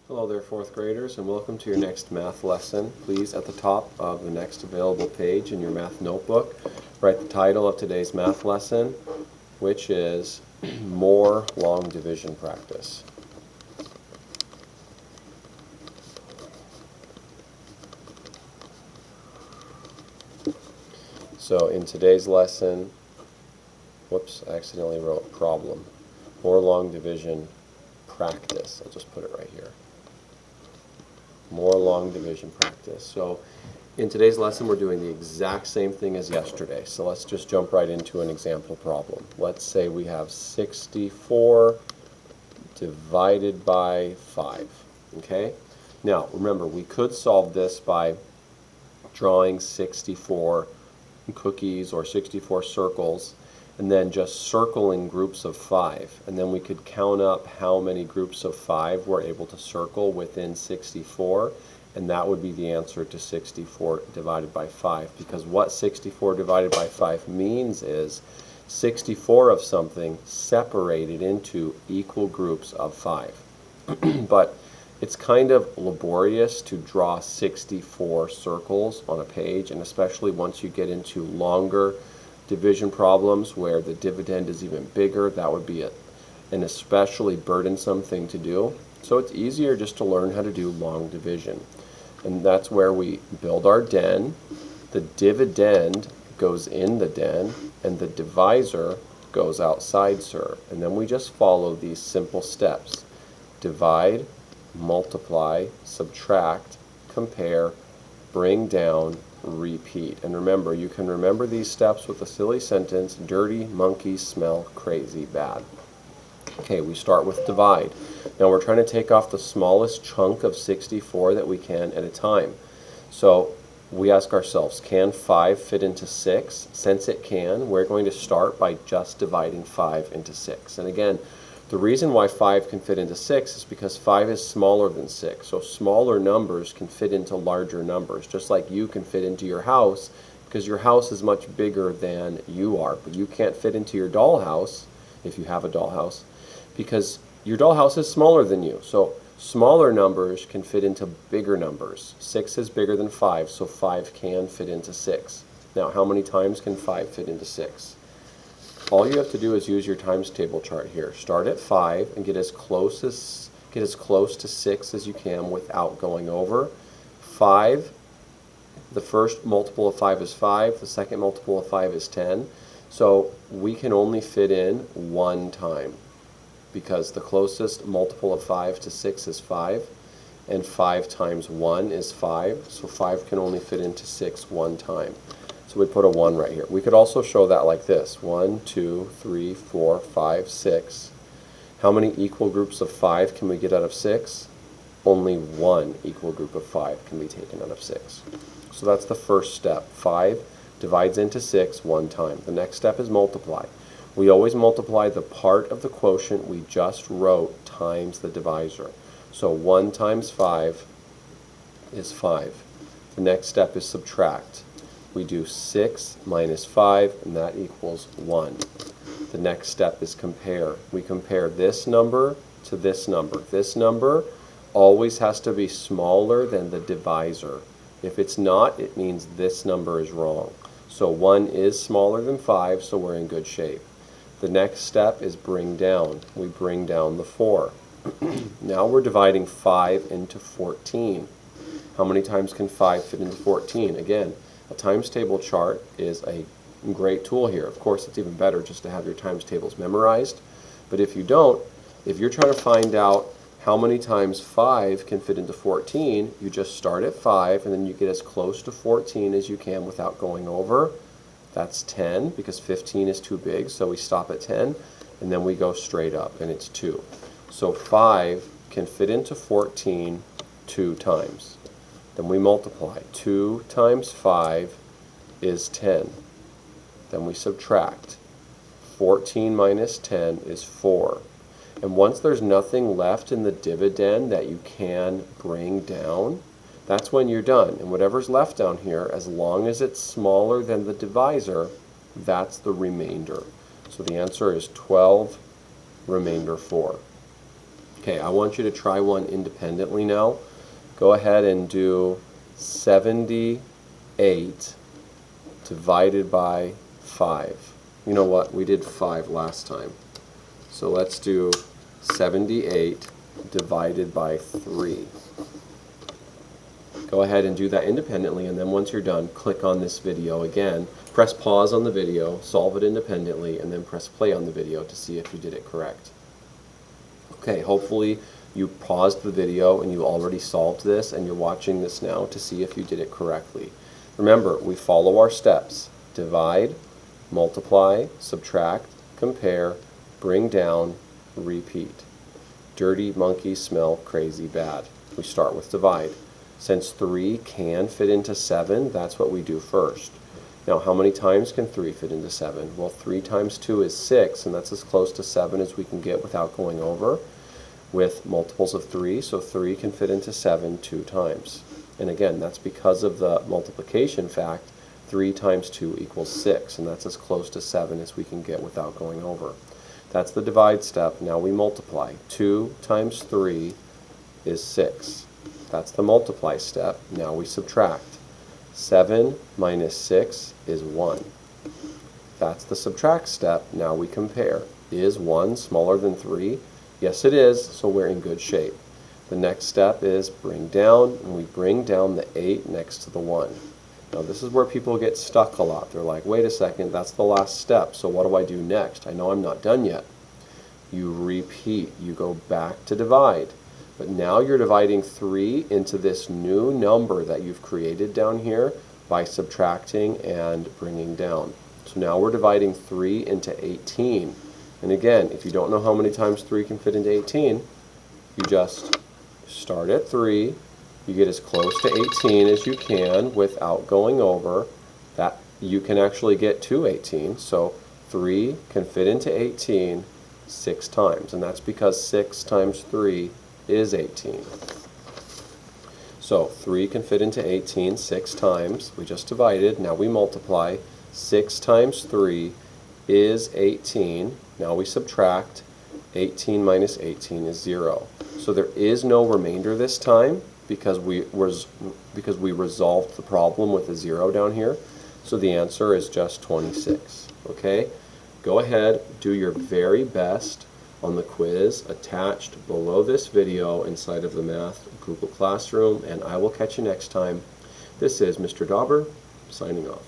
Hello there, fourth graders, and welcome to your next math lesson. Please, at the top of the next available page in your math notebook, write the title of today's math lesson, which is More Long Division Practice. So in today's lesson, whoops, I accidentally wrote problem. More long division practice. I'll just put it right here. More long division practice. So in today's lesson, we're doing the exact same thing as yesterday. So let's just jump right into an example problem. Let's say we have 64 divided by 5. Okay? Now, remember, we could solve this by drawing 64 cookies or 64 circles and then just circling groups of 5, and then we could count up how many groups of 5 we're able to circle within 64, and that would be the answer to 64 divided by 5, because what 64 divided by 5 means is 64 of something separated into equal groups of 5. But it's kind of laborious to draw 64 circles on a page, and especially once you get into longer division problems where the dividend is even bigger, that would be an especially burdensome thing to do. So it's easier just to learn how to do long division. And that's where we build our den. The dividend goes in the den, and the divisor goes outside, sir. And then we just follow these simple steps. Divide, multiply, subtract, compare, bring down, repeat. And remember, you can remember these steps with a silly sentence: dirty monkeys smell crazy bad. Okay, we start with divide. Now we're trying to take off the smallest chunk of 64 that we can at a time. So we ask ourselves, can 5 fit into 6? Since it can, we're going to start by just dividing 5 into 6. And again, the reason why 5 can fit into 6 is because 5 is smaller than 6. So smaller numbers can fit into larger numbers, just like you can fit into your house, because your house is much bigger than you are. But you can't fit into your dollhouse, if you have a dollhouse, because your dollhouse is smaller than you. So smaller numbers can fit into bigger numbers. 6 is bigger than 5, so 5 can fit into 6. Now, how many times can 5 fit into 6? All you have to do is use your times table chart here. Start at 5 and get as close to 6 as you can without going over. 5, the first multiple of 5 is 5, the second multiple of 5 is 10. So we can only fit in one time, because the closest multiple of 5 to 6 is 5, and 5 times 1 is 5, so 5 can only fit into 6 one time. So we put a 1 right here. We could also show that like this: 1, 2, 3, 4, 5, 6. How many equal groups of 5 can we get out of 6? Only one equal group of 5 can be taken out of 6. So that's the first step. 5 divides into 6 one time. The next step is multiply. We always multiply the part of the quotient we just wrote times the divisor. So 1 times 5 is 5. The next step is subtract. We do 6 minus 5, and that equals 1. The next step is compare. We compare this number to this number. This number always has to be smaller than the divisor. If it's not, it means this number is wrong. So 1 is smaller than 5, so we're in good shape. The next step is bring down. We bring down the 4. Now we're dividing 5 into 14. How many times can 5 fit into 14? Again, a times table chart is a great tool here. Of course, it's even better just to have your times tables memorized. But if you don't, if you're trying to find out how many times 5 can fit into 14, you just start at 5, and then you get as close to 14 as you can without going over. That's 10, because 15 is too big, so we stop at 10, and then we go straight up, and it's 2. So 5 can fit into 14 2 times. Then we multiply. 2 times 5 is 10. Then we subtract. 14 minus 10 is 4. And once there's nothing left in the dividend that you can bring down, that's when you're done. And whatever's left down here, as long as it's smaller than the divisor, that's the remainder. So the answer is 12, remainder 4. Okay, I want you to try one independently now. Go ahead and do 78 divided by 5. You know what? We did 5 last time. So let's do 78 divided by 3. Go ahead and do that independently, and then once you're done, click on this video again. Press pause on the video, solve it independently, and then press play on the video to see if you did it correct. Okay, hopefully you paused the video and you already solved this, and you're watching this now to see if you did it correctly. Remember, we follow our steps. Divide, multiply, subtract, compare, bring down, repeat. Dirty monkeys smell crazy bad. We start with divide. Since 3 can fit into 7, that's what we do first. Now, how many times can 3 fit into 7? Well, 3 times 2 is 6, and that's as close to 7 as we can get without going over with multiples of 3. So 3 can fit into 7 2 times. And again, that's because of the multiplication fact. 3 times 2 equals 6, and that's as close to 7 as we can get without going over. That's the divide step. Now we multiply. 2 times 3 is 6. That's the multiply step. Now we subtract. 7 minus 6 is 1. That's the subtract step. Now we compare. Is 1 smaller than 3? Yes, it is, so we're in good shape. The next step is bring down, and we bring down the 8 next to the 1. Now this is where people get stuck a lot. They're like, wait a second, that's the last step, so what do I do next? I know I'm not done yet. You repeat. You go back to divide. But now you're dividing 3 into this new number that you've created down here by subtracting and bringing down. So now we're dividing 3 into 18. And again, if you don't know how many times 3 can fit into 18, you just start at 3. You get as close to 18 as you can without going over. That you can actually get to 18. So 3 can fit into 18 6 times. And that's because 6 times 3 is 18. So 3 can fit into 18 6 times. We just divided. Now we multiply. 6 times 3 is 18. Now we subtract. 18 minus 18 is 0. So there is no remainder this time because we resolved the problem with a 0 down here. So the answer is just 26. Okay? Go ahead, do your very best on the quiz attached below this video inside of the Math Google Classroom, and I will catch you next time. This is Mr. Dauber, signing off.